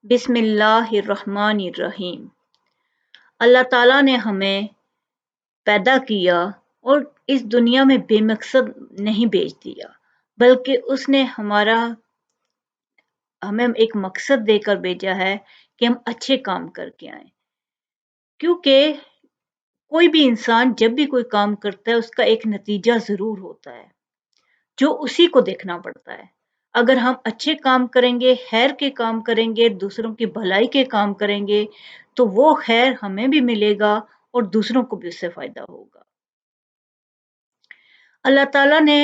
بسم اللہ الرحمن الرحیم۔ اللہ تعالیٰ نے ہمیں پیدا کیا اور اس دنیا میں بے مقصد نہیں بھیج دیا، بلکہ اس نے ہمیں ایک مقصد دے کر بھیجا ہے کہ ہم اچھے کام کر کے آئیں۔ کیونکہ کوئی بھی انسان جب بھی کوئی کام کرتا ہے اس کا ایک نتیجہ ضرور ہوتا ہے جو اسی کو دیکھنا پڑتا ہے۔ اگر ہم اچھے کام کریں گے، خیر کے کام کریں گے، دوسروں کی بھلائی کے کام کریں گے تو وہ خیر ہمیں بھی ملے گا اور دوسروں کو بھی اس سے فائدہ ہوگا۔ اللہ تعالیٰ نے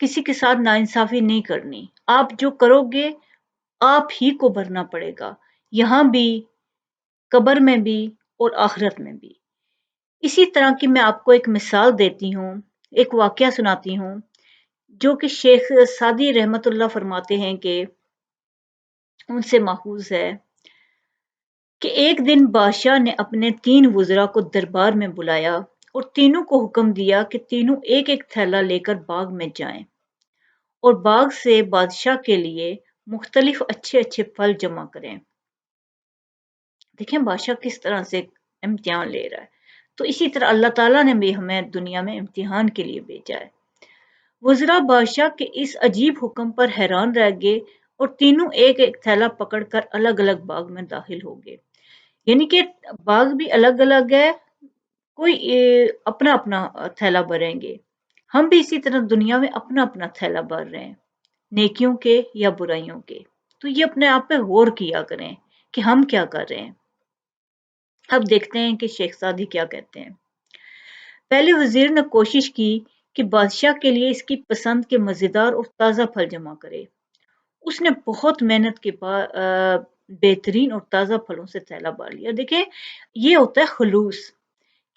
کسی کے ساتھ ناانصافی نہیں کرنی۔ آپ جو کرو گے آپ ہی کو بھرنا پڑے گا، یہاں بھی، قبر میں بھی اور آخرت میں بھی۔ اسی طرح کی میں آپ کو ایک مثال دیتی ہوں، ایک واقعہ سناتی ہوں جو کہ شیخ سعدی رحمت اللہ فرماتے ہیں کہ ان سے ماخوذ ہے کہ ایک دن بادشاہ نے اپنے 3 وزراء کو دربار میں بلایا اور تینوں کو حکم دیا کہ تینوں ایک ایک تھیلا لے کر باغ میں جائیں اور باغ سے بادشاہ کے لیے مختلف اچھے اچھے پھل جمع کریں۔ دیکھیں بادشاہ کس طرح سے امتحان لے رہا ہے، تو اسی طرح اللہ تعالیٰ نے بھی ہمیں دنیا میں امتحان کے لیے بھیجا ہے۔ وزراء بادشاہ کے اس عجیب حکم پر حیران رہ گئے اور تینوں ایک ایک تھیلا پکڑ کر الگ الگ باغ میں داخل ہو گئے۔ یعنی کہ باغ بھی الگ الگ ہے، کوئی اپنا اپنا تھیلا بھریں گے۔ ہم بھی اسی طرح دنیا میں اپنا اپنا تھیلا بھر رہے ہیں، نیکیوں کے یا برائیوں کے۔ تو یہ اپنے آپ پہ غور کیا کریں کہ ہم کیا کر رہے ہیں۔ اب دیکھتے ہیں کہ شیخ سعدی کیا کہتے ہیں۔ پہلے وزیر نے کوشش کی کہ بادشاہ کے لیے اس کی پسند کے مزیدار اور تازہ پھل جمع کرے۔ اس نے بہت محنت کے بعد بہترین اور تازہ پھلوں سے تھیلا بھر لیا۔ دیکھیں یہ ہوتا ہے خلوص،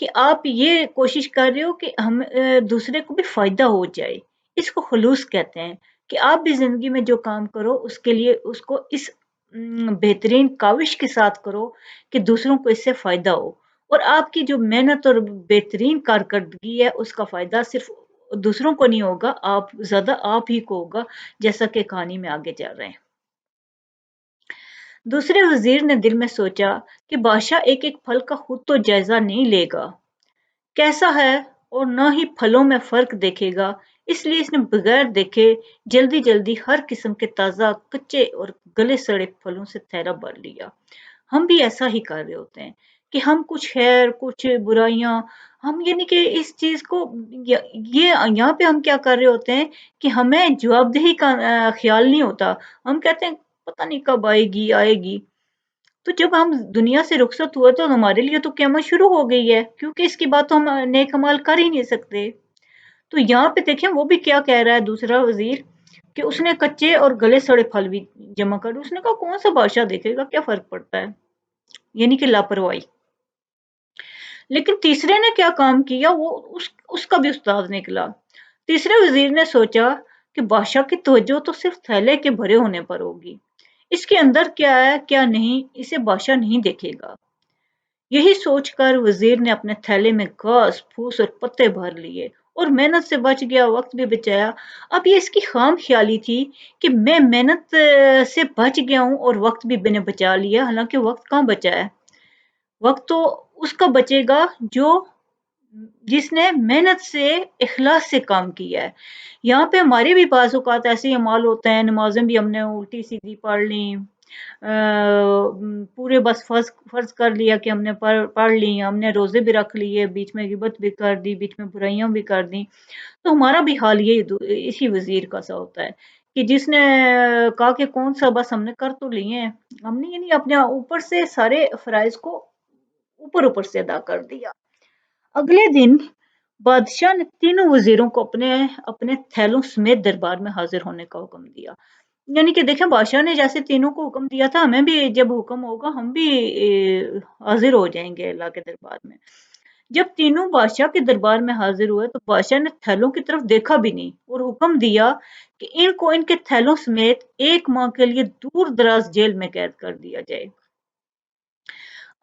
کہ آپ یہ کوشش کر رہے ہو کہ ہم دوسرے کو بھی فائدہ ہو جائے، اس کو خلوص کہتے ہیں کہ آپ بھی زندگی میں جو کام کرو اس کے لیے اس کو اس بہترین کاوش کے ساتھ کرو کہ دوسروں کو اس سے فائدہ ہو، اور آپ کی جو محنت اور بہترین کارکردگی ہے اس کا فائدہ صرف دوسروں کو نہیں ہوگا، آپ ہی کو ہوگا، جیسا کہ کہانی میں آگے چل رہے ہیں۔ دوسرے وزیر نے دل میں سوچا کہ بادشاہ ایک ایک پھل کا خود تو جائزہ نہیں لے گا، کیسا ہے اور نہ ہی پھلوں میں فرق دیکھے گا، اس لیے اس نے بغیر دیکھے جلدی جلدی ہر قسم کے تازہ، کچے اور گلے سڑے پھلوں سے تھیلا بھر لیا۔ ہم بھی ایسا ہی کر رہے ہوتے ہیں کہ ہم کچھ خیر کچھ برائیاں، ہم یعنی کہ اس چیز کو یہ یہاں پہ ہم کیا کر رہے ہوتے ہیں کہ ہمیں جواب دہی کا خیال نہیں ہوتا، ہم کہتے ہیں پتہ نہیں کب آئے گی۔ تو جب ہم دنیا سے رخصت ہوئے تو ہمارے لیے تو قیامت شروع ہو گئی ہے، کیونکہ اس کے بعد تو ہم نیک عمل کر ہی نہیں سکتے۔ تو یہاں پہ دیکھیں وہ بھی کیا کہہ رہا ہے دوسرا وزیر، کہ اس نے کچے اور گلے سڑے پھل بھی جمع کر، اس نے کہا کون سا بادشاہ دیکھے گا، کیا فرق پڑتا ہے، یعنی کہ لاپرواہی۔ لیکن تیسرے نے کیا کام کیا، وہ اس کا بھی استاد نکلا۔ تیسرے وزیر نے سوچا کہ بادشاہ کی توجہ تو صرف تھیلے کے بھرے ہونے پر ہوگی، اس کے اندر کیا ہے کیا نہیں اسے بادشاہ نہیں دیکھے گا۔ یہی سوچ کر وزیر نے اپنے تھیلے میں گھاس پھوس اور پتے بھر لیے اور محنت سے بچ گیا، وقت بھی بچایا۔ اب یہ اس کی خام خیالی تھی کہ میں محنت سے بچ گیا ہوں اور وقت بھی میں نے بچا لیا، حالانکہ وقت کہاں بچا ہے، وقت تو اس کا بچے گا جس نے محنت سے اخلاص سے کام کیا ہے۔ یہاں پہ ہمارے بھی بعض اوقات ایسے اعمال ہوتے ہیں، نمازیں بھی ہم نے الٹی سیدھی پڑھ لیں، پورے بس فرض کر لیا کہ ہم نے پڑھ لی، ہم نے روزے بھی رکھ لیے، بیچ میں غیبت بھی کر دی، بیچ میں برائیاں بھی کر دی، تو ہمارا بھی حال یہ اسی وزیر کا سا ہوتا ہے کہ جس نے کہا کہ کون سا، بس ہم نے کر تو لیے ہیں، ہم نے یعنی اپنے اوپر سے سارے فرائض کو اوپر سے ادا کر دیا۔ اگلے دن بادشاہ نے تینوں وزیروں کو اپنے تھیلوں سمیت دربار میں حاضر ہونے کا حکم دیا۔ یعنی کہ دیکھیں بادشاہ نے جیسے تینوں کو حکم دیا تھا، ہمیں بھی جب حکم ہوگا ہم بھی حاضر ہو جائیں گے اللہ کے دربار میں۔ جب تینوں بادشاہ کے دربار میں حاضر ہوئے تو بادشاہ نے تھیلوں کی طرف دیکھا بھی نہیں اور حکم دیا کہ ان کو ان کے تھیلوں سمیت 1 ماہ کے لیے دور دراز جیل میں قید کر دیا جائے۔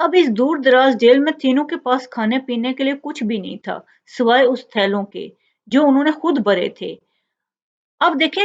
اب اس دور دراز جیل میں تینوں کے پاس کھانے پینے کے لیے کچھ بھی نہیں تھا سوائے اس تھیلوں کے جو انہوں نے خود بھرے تھے۔ اب دیکھیں